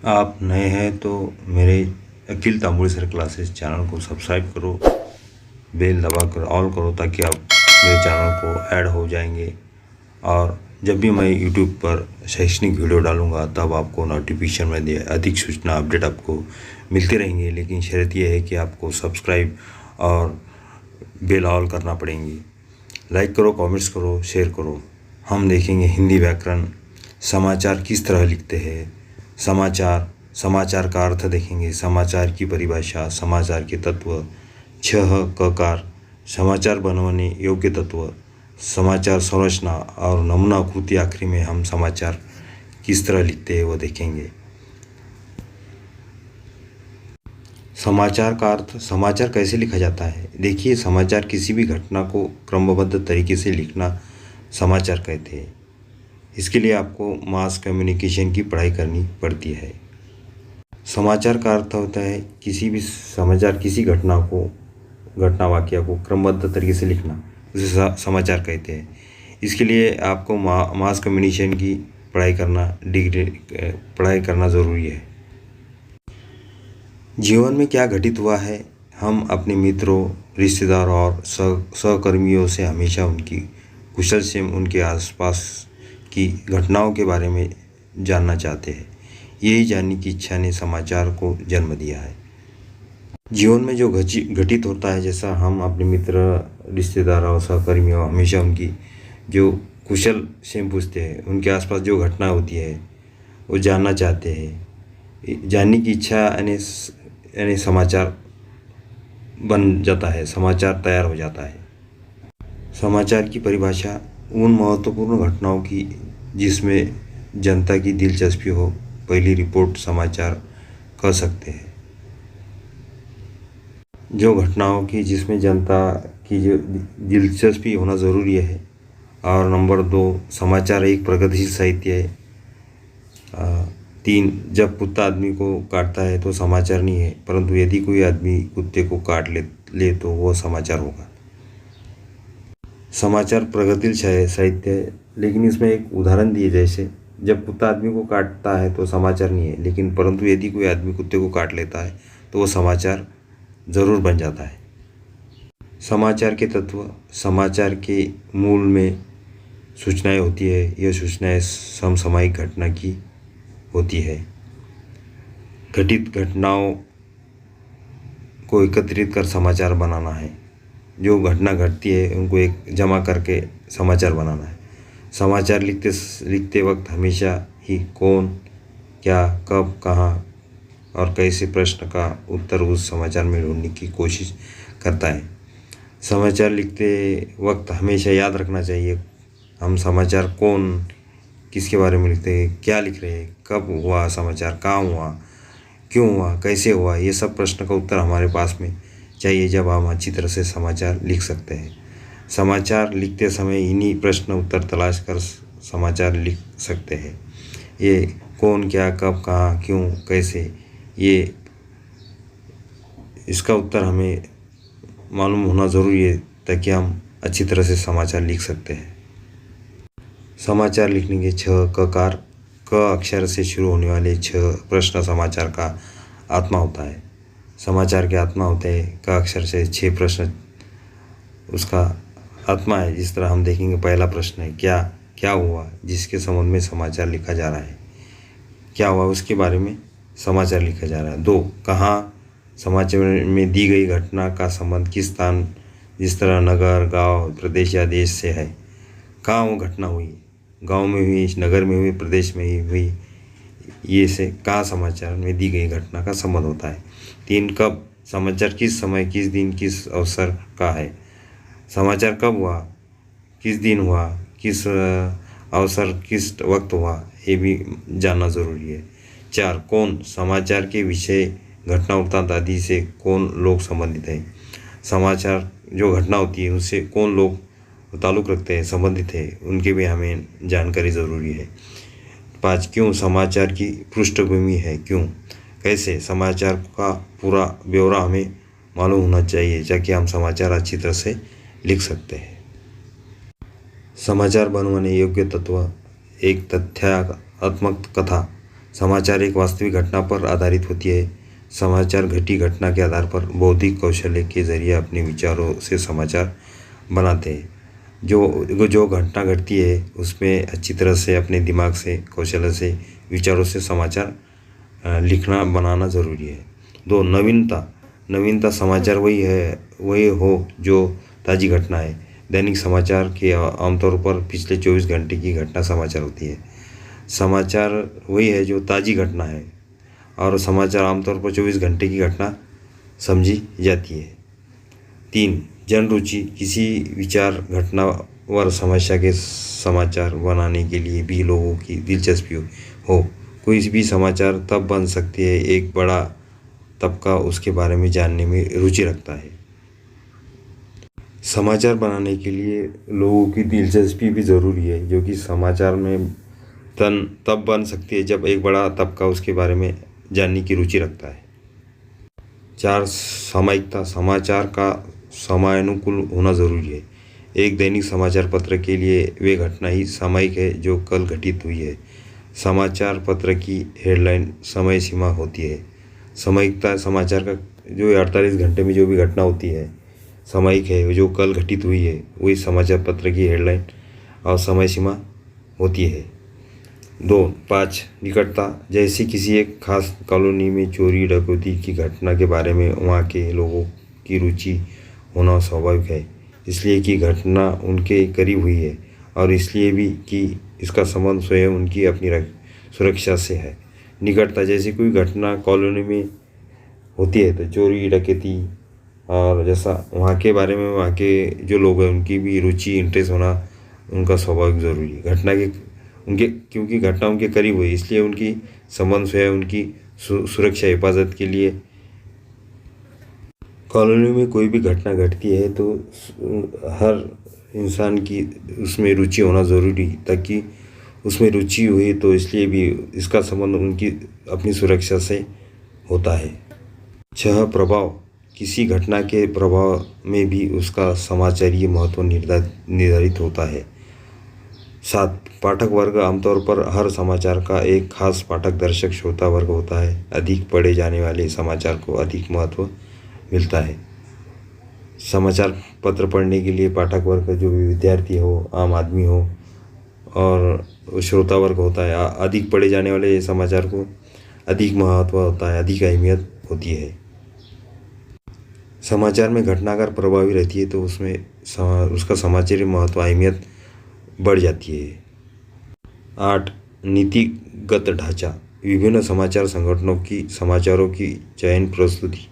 आप नए हैं तो मेरे अखिल तांबुल सर क्लासेस चैनल को सब्सक्राइब करो, बेल दबा कर ऑल करो ताकि आप मेरे चैनल को ऐड हो जाएंगे। और जब भी मैं यूट्यूब पर शैक्षणिक वीडियो डालूंगा तब आपको नोटिफिकेशन में दे अधिक सूचना अपडेट आपको मिलती रहेंगे। लेकिन शर्त यह है कि आपको सब्सक्राइब और बेल ऑल करना पड़ेंगी। लाइक करो, कमेंट्स करो, शेयर करो। हम देखेंगे हिंदी व्याकरण, समाचार किस तरह लिखते हैं, समाचार का अर्थ देखेंगे, समाचार की परिभाषा, समाचार के तत्व, छह ककार, समाचार बनवाने योग्य तत्व, समाचार संरचना और नमूना कृति। आखिरी में हम समाचार किस तरह लिखते हैं वो देखेंगे। समाचार का अर्थ, समाचार कैसे लिखा जाता है। देखिए, समाचार किसी भी घटना को क्रमबद्ध तरीके से लिखना समाचार कहते हैं। इसके लिए आपको मास कम्युनिकेशन की पढ़ाई करनी पड़ती है। समाचार का अर्थ होता है किसी भी समाचार, किसी घटना वाक्य को क्रमबद्ध तरीके से लिखना, उसे समाचार कहते हैं। इसके लिए आपको मास कम्युनिकेशन की पढ़ाई करना ज़रूरी है। जीवन में क्या घटित हुआ है, हम अपने मित्रों, रिश्तेदारों और सहकर्मियों से हमेशा उनकी कुशल से उनके आसपास की घटनाओं के बारे में जानना चाहते हैं। यही जानने की इच्छा ने समाचार को जन्म दिया है। जीवन में जो घटित होता है, जैसा हम अपने मित्र, रिश्तेदारों, सहकर्मियों हमेशा उनकी जो कुशल से पूछते हैं, उनके आसपास जो घटना होती है वो जानना चाहते हैं। जानने की इच्छा यानी समाचार बन जाता है, समाचार तैयार हो जाता है। समाचार की परिभाषा उन महत्वपूर्ण घटनाओं की जिसमें जनता की दिलचस्पी हो, पहली रिपोर्ट समाचार कह सकते हैं। जो घटनाओं की जिसमें जनता की जो दिलचस्पी होना ज़रूरी है। और नंबर 2, समाचार एक प्रगतिशील साहित्य है। 3, जब कुत्ता आदमी को काटता है तो समाचार नहीं है, परंतु यदि कोई आदमी कुत्ते को काट ले तो वह समाचार होगा। समाचार प्रगतिशील साहित्य है, लेकिन इसमें एक उदाहरण दिए, जैसे जब कुत्ता आदमी को काटता है तो समाचार नहीं है, लेकिन परंतु यदि कोई आदमी कुत्ते को काट लेता है तो वह समाचार ज़रूर बन जाता है। समाचार के तत्व, समाचार के मूल में सूचनाएं होती है। यह सूचनाएं समसामयिक घटना की होती है। घटित घटनाओं को एकत्रित कर समाचार बनाना है। जो घटना घटती है उनको एक जमा करके समाचार बनाना है। समाचार लिखते वक्त हमेशा ही कौन, क्या, कब, कहाँ और कैसे प्रश्न का उत्तर उस समाचार में ढूंढने की कोशिश करता है। समाचार लिखते वक्त हमेशा याद रखना चाहिए, हम समाचार कौन, किसके बारे में लिखते हैं, क्या लिख रहे हैं, कब हुआ समाचार, कहाँ हुआ, क्यों हुआ, कैसे हुआ। ये सब प्रश्न का उत्तर हमारे पास में चाहिए, जब हम अच्छी तरह से समाचार लिख सकते हैं। समाचार लिखते समय इन्हीं प्रश्न उत्तर तलाश कर समाचार लिख सकते हैं। ये कौन, क्या, कब, कहाँ, क्यों, कैसे, ये इसका उत्तर हमें मालूम होना ज़रूरी है ताकि हम अच्छी तरह से समाचार लिख सकते हैं। समाचार लिखने के 6 ककार, क अक्षर से शुरू होने वाले 6 प्रश्न समाचार का आत्मा होता है। समाचार के आत्मा होते हैं, क अक्षर से 6 प्रश्न उसका आत्मा है। जिस तरह हम देखेंगे, पहला प्रश्न है क्या हुआ, जिसके संबंध में समाचार लिखा जा रहा है। क्या हुआ उसके बारे में समाचार लिखा जा रहा है। 2, कहाँ, समाचार में दी गई घटना का संबंध किस स्थान, जिस तरह नगर, गांव, प्रदेश या देश से है। कहाँ वो घटना हुई, गांव में हुई, नगर में हुई, प्रदेश में ही हुई, ये से कहाँ समाचार में दी गई घटना का संबंध होता है। 3, कब, समाचार किस समय, किस दिन, किस अवसर का है। समाचार कब हुआ, किस दिन हुआ, किस अवसर, किस वक्त हुआ, ये भी जानना ज़रूरी है। 4, कौन, समाचार के विषय, घटना, वृत्तांत आदि से कौन लोग संबंधित हैं। समाचार जो घटना होती है उससे कौन लोग ताल्लुक़ रखते हैं, संबंधित है, उनकी भी हमें जानकारी ज़रूरी है। 5, क्यों, समाचार की पृष्ठभूमि है, क्यों, कैसे, समाचार का पूरा ब्यौरा हमें मालूम होना चाहिए ताकि हम समाचार अच्छी तरह से लिख सकते हैं। समाचार बनवाने योग्य तत्व, एक तथ्यात्मक कथा, समाचार एक वास्तविक घटना पर आधारित होती है। समाचार घटी घटना के आधार पर बौद्धिक कौशल्य के जरिए अपने विचारों से समाचार बनाते हैं। जो घटना घटती है उसमें अच्छी तरह से अपने दिमाग से, कौशल्य से, विचारों से समाचार लिखना बनाना ज़रूरी है। 2. नवीनता समाचार वही हो जो ताज़ी घटना है। दैनिक समाचार के आमतौर पर पिछले 24 घंटे की घटना समाचार होती है। समाचार वही है जो ताज़ी घटना है और समाचार आमतौर पर 24 घंटे की घटना समझी जाती है। 3. जन रुचि किसी विचार, घटना व समस्या के समाचार बनाने के लिए भी लोगों की दिलचस्पी हो। कोई भी समाचार तब बन सकती है एक बड़ा तबका उसके बारे में जानने में रुचि रखता है। समाचार बनाने के लिए लोगों की दिलचस्पी भी ज़रूरी है, जो कि समाचार में तब बन सकती है जब एक बड़ा तबका उसके बारे में जानने की रुचि रखता है। 4. सामयिकता समाचार का समयानुकूल होना ज़रूरी है। एक दैनिक समाचार पत्र के लिए वे घटना ही सामयिक है जो कल घटित हुई है। समाचार पत्र की हेडलाइन समय सीमा होती है। सामयिकता समाचार का जो 48 घंटे में जो भी घटना होती है सामयिक है, जो कल घटित हुई है, वही समाचार पत्र की हेडलाइन और समय सीमा होती है। 5. निकटता जैसे किसी एक खास कॉलोनी में चोरी डकैती की घटना के बारे में वहाँ के लोगों की रुचि होना स्वाभाविक है, इसलिए कि घटना उनके करीब हुई है और इसलिए भी कि इसका संबंध स्वयं उनकी अपनी सुरक्षा से है। निकटता जैसे कोई घटना कॉलोनी में होती है तो चोरी डकैती और जैसा वहाँ के बारे में वहाँ के जो लोग हैं उनकी भी रुचि, इंटरेस्ट होना उनका स्वाभाविक ज़रूरी है। क्योंकि घटना उनके करीब हुई इसलिए उनकी संबंध स्वयं उनकी सुरक्षा हिफाजत के लिए। कॉलोनी में कोई भी घटना घटती है तो हर इंसान की उसमें रुचि होना ज़रूरी, ताकि उसमें रुचि हुई तो इसलिए भी इसका संबंध उनकी अपनी सुरक्षा से होता है। 6. प्रभाव किसी घटना के प्रभाव में भी उसका समाचारीय महत्व निर्धारित होता है। 7. पाठक वर्ग आमतौर पर हर समाचार का एक खास पाठक, दर्शक, श्रोता वर्ग होता है। अधिक पढ़े जाने वाले समाचार को अधिक महत्व मिलता है। समाचार पत्र पढ़ने के लिए पाठक वर्ग जो भी विद्यार्थी हो, आम आदमी हो और श्रोता वर्ग होता है। अधिक पढ़े जाने वाले समाचार को अधिक महत्व होता है, अधिक अहमियत होती है। समाचार में घटना अगर प्रभावी रहती है तो उसमें उसका समाचारी महत्व, अहमियत बढ़ जाती है। 8. नीतिगत ढांचा विभिन्न समाचार संगठनों की समाचारों की चयन प्रस्तुति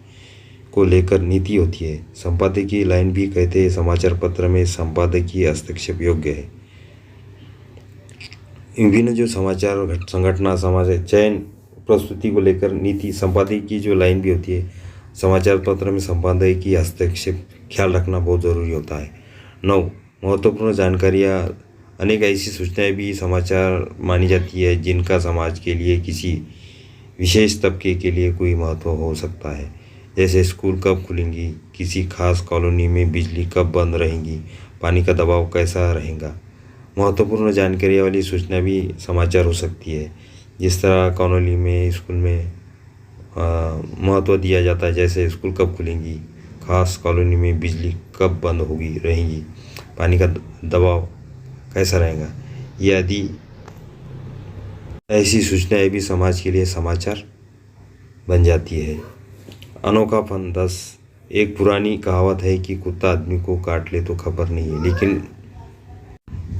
को लेकर नीति होती है। संपादकीय लाइन भी कहते हैं समाचार पत्र में संपादकीय हस्तक्षेप योग्य है। विभिन्न जो समाचार संगठन समाचार चयन प्रस्तुति को लेकर नीति, संपादकीय जो लाइन भी होती है समाचार पत्र में संपादकीय हस्तक्षेप ख्याल रखना बहुत ज़रूरी होता है। 9. महत्वपूर्ण जानकारियाँ अनेक ऐसी सूचनाएं भी समाचार मानी जाती है जिनका समाज के लिए, किसी विशेष तबके के लिए कोई महत्व हो सकता है। जैसे स्कूल कब खुलेंगी, किसी खास कॉलोनी में बिजली कब बंद रहेंगी, पानी का दबाव कैसा रहेगा। महत्वपूर्ण जानकारी वाली सूचना भी समाचार हो सकती है। जिस तरह कॉलोनी में, स्कूल में महत्व दिया जाता है, जैसे स्कूल कब खुलेंगी, खास कॉलोनी में बिजली कब बंद रहेंगी, पानी का दबाव कैसा रहेगा, ये आदि ऐसी सूचनाएं भी समाज के लिए समाचार बन जाती है। अनोखापन 10. एक पुरानी कहावत है कि कुत्ता आदमी को काट ले तो खबर नहीं है, लेकिन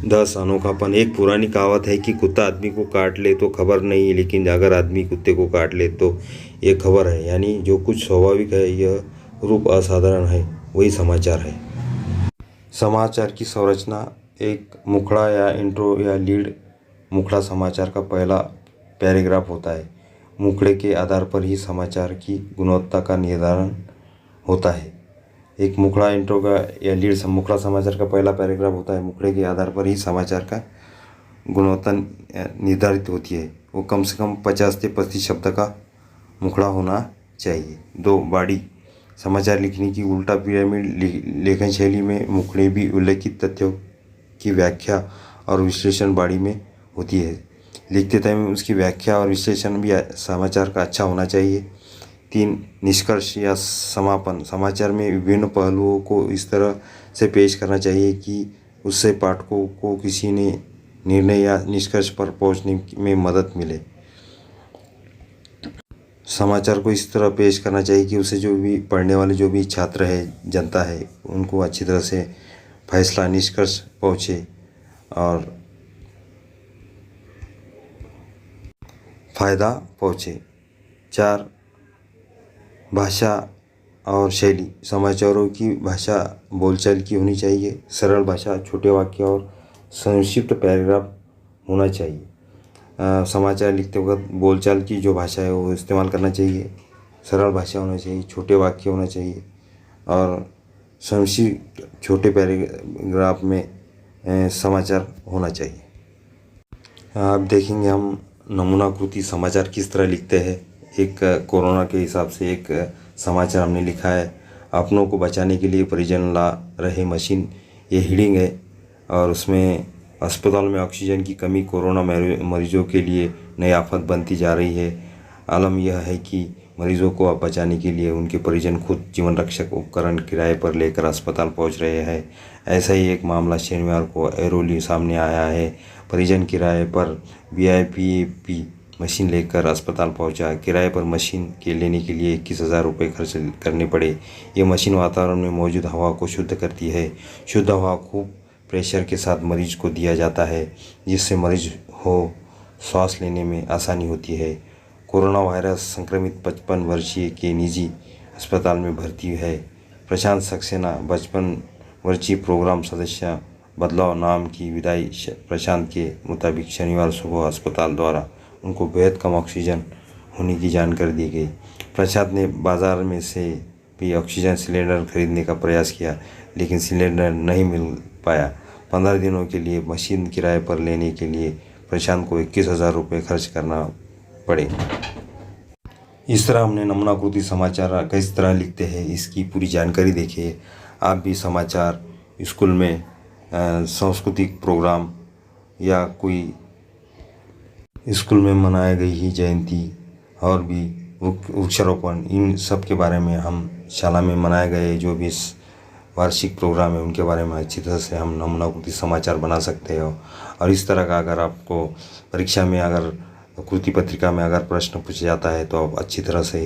10. अनोखापन एक पुरानी कहावत है कि कुत्ता आदमी को काट ले तो खबर नहीं है, लेकिन अगर आदमी कुत्ते को काट ले तो ये खबर है। यानी जो कुछ स्वाभाविक है, यह रूप असाधारण है, वही समाचार है। समाचार की संरचना एक मुखड़ा या इंट्रो या लीड मुखड़ा समाचार का पहला पैराग्राफ होता है। मुखड़े के आधार पर ही समाचार की गुणवत्ता का निर्धारण होता है। एक मुखड़ा इंट्रो का या लीड मुखड़ा समाचार का पहला पैराग्राफ होता है। मुखड़े के आधार पर ही समाचार का गुणवत्ता निर्धारित होती है। वो कम से कम 50 से 35 शब्द का मुखड़ा होना चाहिए। 2. बाड़ी समाचार लिखने की उल्टा पिरामिड लेखन शैली में मुखड़े भी उल्लेखित तथ्यों की व्याख्या और विश्लेषण बाड़ी में होती है। लिखते टाइम उसकी व्याख्या और विश्लेषण भी समाचार का अच्छा होना चाहिए। 3 निष्कर्ष या समापन। समाचार में विभिन्न पहलुओं को इस तरह से पेश करना चाहिए कि उससे पाठकों को किसी ने निर्णय या निष्कर्ष पर पहुंचने में मदद मिले। समाचार को इस तरह पेश करना चाहिए कि उसे जो भी पढ़ने वाले जो भी छात्र है, जनता है, उनको अच्छी तरह से फैसला निष्कर्ष पहुँचे और फ़ायदा पहुँचे। 4 भाषा और शैली। समाचारों की भाषा बोलचाल की होनी चाहिए। सरल भाषा, छोटे वाक्य और संक्षिप्त पैराग्राफ होना चाहिए। समाचार लिखते वक्त बोलचाल की जो भाषा है वो इस्तेमाल करना चाहिए। सरल भाषा होना चाहिए, छोटे वाक्य होना चाहिए और संक्षिप्त छोटे पैराग्राफ में समाचार होना चाहिए। आप देखेंगे हम नमूनाकृति समाचार किस तरह लिखते हैं। एक कोरोना के हिसाब से एक समाचार हमने लिखा है, अपनों को बचाने के लिए परिजन ला रहे मशीन। ये हेडिंग है और उसमें अस्पताल में ऑक्सीजन की कमी कोरोना मरीजों के लिए नई आफत बनती जा रही है। आलम यह है कि मरीजों को बचाने के लिए उनके परिजन खुद जीवन रक्षक उपकरण किराए पर लेकर अस्पताल पहुंच रहे हैं। ऐसा ही एक मामला शनिवार को ऐरोली सामने आया है। परिजन किराए पर VIP मशीन लेकर अस्पताल पहुंचा। किराए पर मशीन के लेने के लिए 21,000 रुपये खर्च करने पड़े। ये मशीन वातावरण में मौजूद हवा को शुद्ध करती है। शुद्ध हवा खूब प्रेशर के साथ मरीज को दिया जाता है, जिससे मरीज हो सांस लेने में आसानी होती है। कोरोना वायरस संक्रमित 55 वर्षीय के निजी अस्पताल में भर्ती है। प्रशांत सक्सेना 55 वर्षीय प्रोग्राम सदस्य बदलाव नाम की विदाई। प्रशांत के मुताबिक शनिवार सुबह अस्पताल द्वारा उनको बेहद कम ऑक्सीजन होने की जानकारी दी गई। प्रशांत ने बाजार में से भी ऑक्सीजन सिलेंडर खरीदने का प्रयास किया, लेकिन सिलेंडर नहीं मिल पाया। 15 दिनों के लिए मशीन किराए पर लेने के लिए प्रशांत को 21,000 रुपये खर्च करना पड़े। इस तरह हमने नमूनाकृति समाचार किस तरह लिखते हैं इसकी पूरी जानकारी देखिए। आप भी समाचार स्कूल में सांस्कृतिक प्रोग्राम या कोई स्कूल में मनाई गई ही जयंती और भी वृक्षारोपण, इन सब के बारे में हम शाला में मनाए गए जो भी वार्षिक प्रोग्राम है उनके बारे में अच्छी तरह से हम नमूनाकृति समाचार बना सकते हो। और इस तरह का अगर आपको परीक्षा में अगर कृति पत्रिका में अगर प्रश्न पूछा जाता है तो आप अच्छी तरह से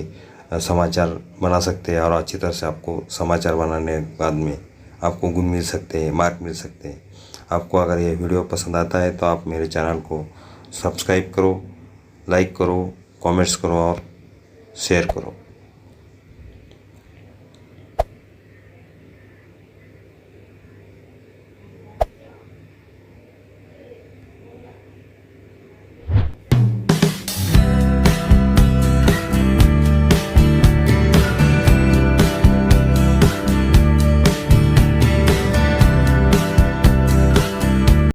समाचार बना सकते हैं और अच्छी तरह से आपको समाचार बनाने के बाद में आपको गुण मिल सकते हैं, मार्क मिल सकते हैं। आपको अगर ये वीडियो पसंद आता है तो आप मेरे चैनल को सब्सक्राइब करो, लाइक करो, कमेंट्स करो और शेयर करो।